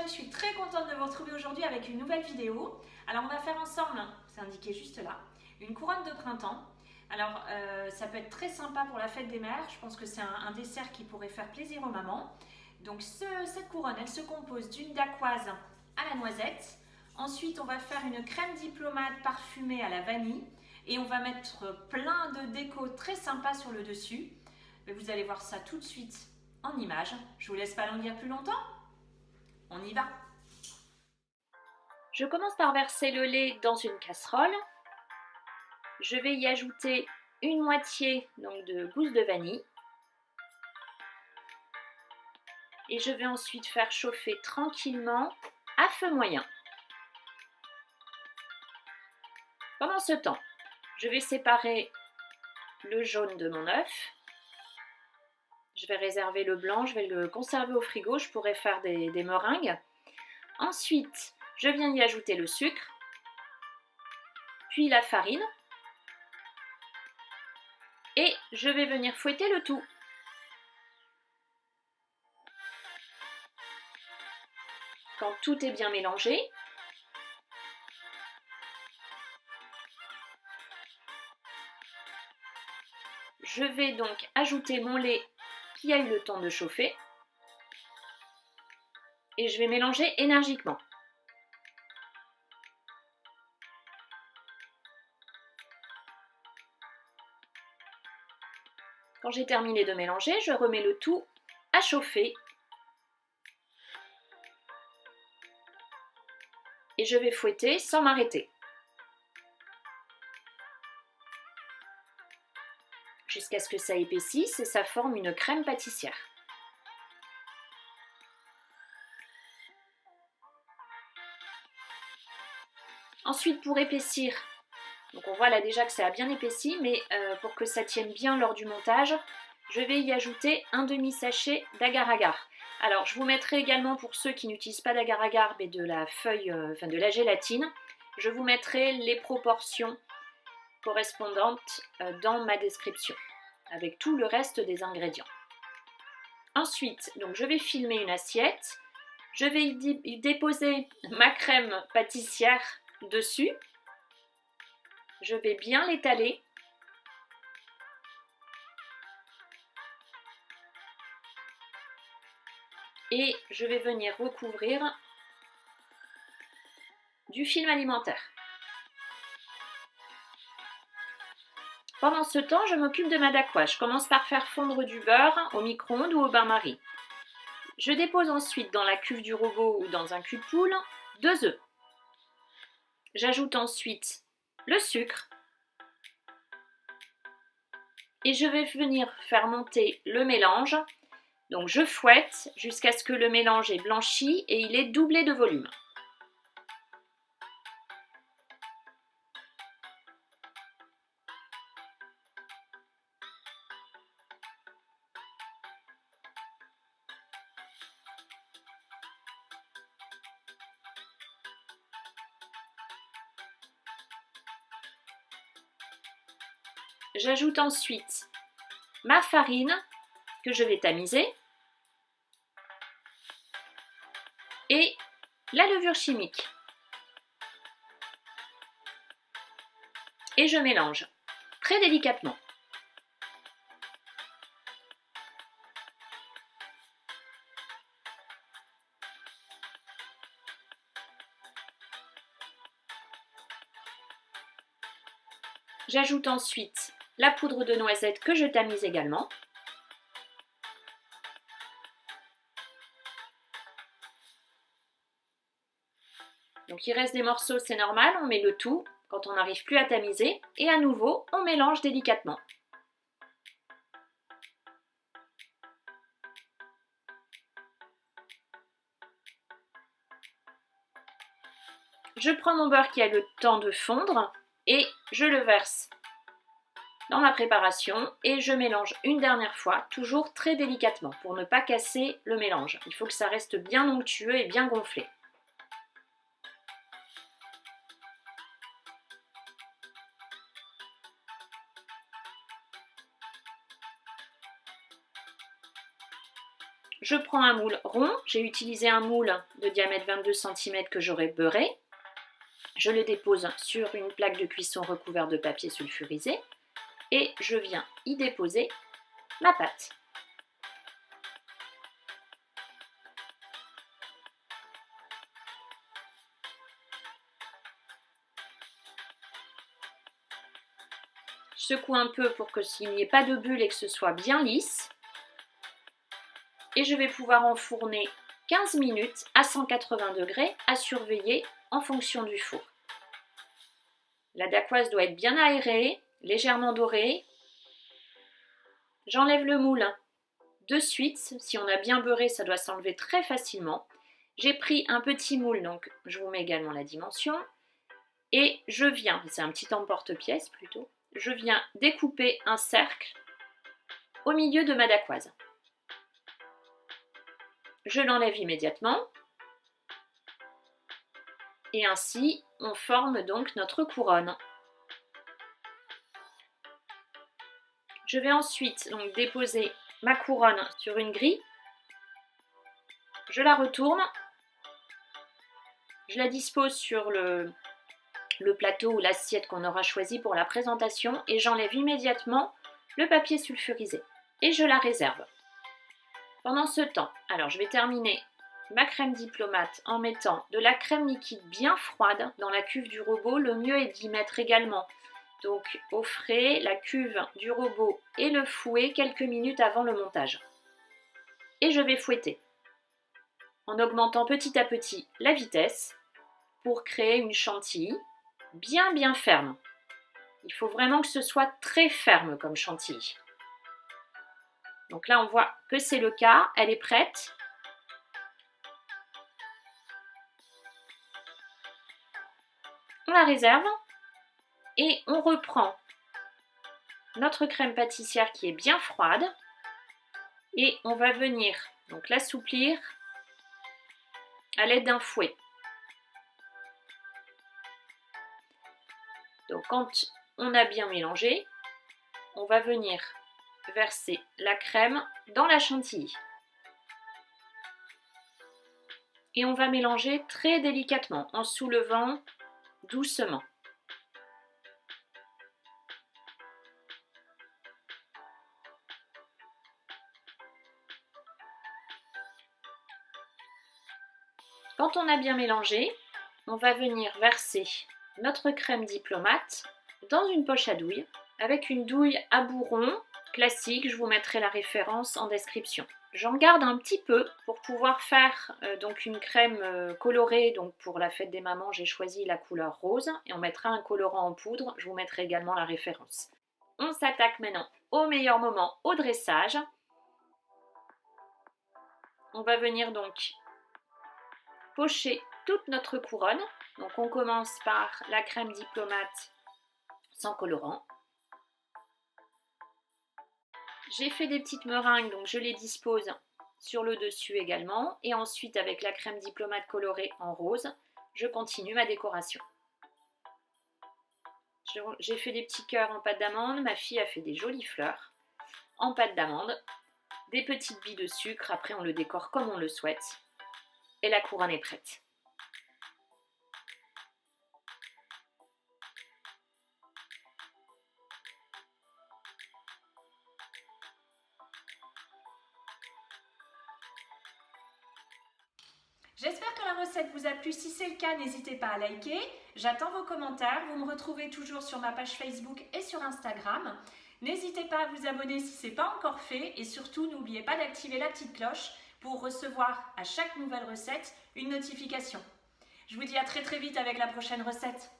chaîne, je suis très contente de vous retrouver aujourd'hui avec une nouvelle vidéo. Alors on va faire ensemble, c'est indiqué juste là, une couronne de printemps. Alors ça peut être très sympa pour la fête des mères, je pense que c'est un dessert qui pourrait faire plaisir aux mamans. Donc cette couronne, elle se compose d'une dacquoise à la noisette. Ensuite on va faire une crème diplomate parfumée à la vanille. Et on va mettre plein de déco très sympa sur le dessus. Mais vous allez voir ça tout de suite en images. Je vous laisse pas languir plus longtemps. On y va. Je commence par verser le lait dans une casserole. Je vais y ajouter une moitié de gousse de vanille. Et je vais ensuite faire chauffer tranquillement à feu moyen. Pendant ce temps, je vais séparer le jaune de mon œuf. Je vais réserver le blanc, je vais le conserver au frigo, je pourrais faire des meringues. Ensuite, je viens y ajouter le sucre, puis la farine. Et je vais venir fouetter le tout. Quand tout est bien mélangé, je vais donc ajouter mon lait qui a eu le temps de chauffer et je vais mélanger énergiquement. Quand j'ai terminé de mélanger, je remets le tout à chauffer et je vais fouetter sans m'arrêter jusqu'à ce que ça épaississe et ça forme une crème pâtissière. Ensuite, pour épaissir, donc on voit là déjà que ça a bien épaissi, mais pour que ça tienne bien lors du montage, je vais y ajouter un demi-sachet d'agar-agar. Alors je vous mettrai également, pour ceux qui n'utilisent pas d'agar-agar mais de la feuille, de la gélatine, je vous mettrai les proportions correspondantes dans ma description, avec tout le reste des ingrédients. Ensuite, donc je vais filmer une assiette, je vais y déposer ma crème pâtissière dessus. Je vais bien l'étaler. Et je vais venir recouvrir du film alimentaire. Pendant ce temps, je m'occupe de ma dacquoise. Je commence par faire fondre du beurre au micro-ondes ou au bain-marie. Je dépose ensuite dans la cuve du robot ou dans un cul-de-poule 2 œufs. J'ajoute ensuite le sucre. Et je vais venir faire monter le mélange. Donc je fouette jusqu'à ce que le mélange est blanchi et il est doublé de volume. J'ajoute ensuite ma farine que je vais tamiser et la levure chimique. Et je mélange très délicatement. J'ajoute ensuite la poudre de noisette que je tamise également. Donc il reste des morceaux, c'est normal, on met le tout quand on n'arrive plus à tamiser et à nouveau on mélange délicatement. Je prends mon beurre qui a le temps de fondre et je le verse dans ma préparation et je mélange une dernière fois, toujours très délicatement pour ne pas casser le mélange. Il faut que ça reste bien onctueux et bien gonflé. je prends un moule rond. J'ai utilisé un moule de diamètre 22 cm que j'aurai beurré. Je le dépose sur une plaque de cuisson recouverte de papier sulfurisé et je viens y déposer ma pâte. Je secoue un peu pour qu'il n'y ait pas de bulles et que ce soit bien lisse. Et je vais pouvoir enfourner 15 minutes à 180 degrés à surveiller en fonction du four. La dacquoise doit être bien aérée, légèrement dorée. J'enlève le moule de suite. Si on a bien beurré, ça doit s'enlever très facilement. J'ai pris un petit moule, donc je vous mets également la dimension. Et je viens, c'est un petit emporte-pièce plutôt, je viens découper un cercle au milieu de ma dacquoise. Je l'enlève immédiatement. Et ainsi, on forme donc notre couronne. Je vais ensuite donc déposer ma couronne sur une grille. Je la retourne. Je la dispose sur le plateau ou l'assiette qu'on aura choisi pour la présentation et j'enlève immédiatement le papier sulfurisé et je la réserve. Pendant ce temps, alors je vais terminer ma crème diplomate en mettant de la crème liquide bien froide dans la cuve du robot. Le mieux est d'y mettre également donc au frais la cuve du robot et le fouet quelques minutes avant le montage. Et je vais fouetter en augmentant petit à petit la vitesse pour créer une chantilly bien ferme. Il faut vraiment que ce soit très ferme comme chantilly. Donc là, on voit que c'est le cas, elle est prête. On la réserve et on reprend notre crème pâtissière qui est bien froide et on va venir donc l'assouplir à l'aide d'un fouet. Donc quand on a bien mélangé, on va venir verser la crème dans la chantilly. Et on va mélanger très délicatement en soulevant doucement. Quand on a bien mélangé, on va venir verser notre crème diplomate dans une poche à douille avec une douille à bourron classique. Je vous mettrai la référence en description. J'en garde un petit peu pour pouvoir faire donc une crème colorée. Donc pour la fête des mamans, j'ai choisi la couleur rose et on mettra un colorant en poudre. Je vous mettrai également la référence. On s'attaque maintenant au meilleur moment, au dressage. On va venir donc pocher toute notre couronne. Donc on commence par la crème diplomate sans colorant. J'ai fait des petites meringues, donc je les dispose sur le dessus également. Et ensuite avec la crème diplomate colorée en rose, je continue ma décoration. J'ai fait des petits cœurs en pâte d'amande, ma fille a fait des jolies fleurs en pâte d'amande, des petites billes de sucre, après on le décore comme on le souhaite. Et la couronne est prête. J'espère que la recette vous a plu. Si c'est le cas, n'hésitez pas à liker. J'attends vos commentaires. Vous me retrouvez toujours sur ma page Facebook et sur Instagram. N'hésitez pas à vous abonner si ce n'est pas encore fait. Et surtout, n'oubliez pas d'activer la petite cloche pour recevoir à chaque nouvelle recette une notification. Je vous dis à très vite avec la prochaine recette.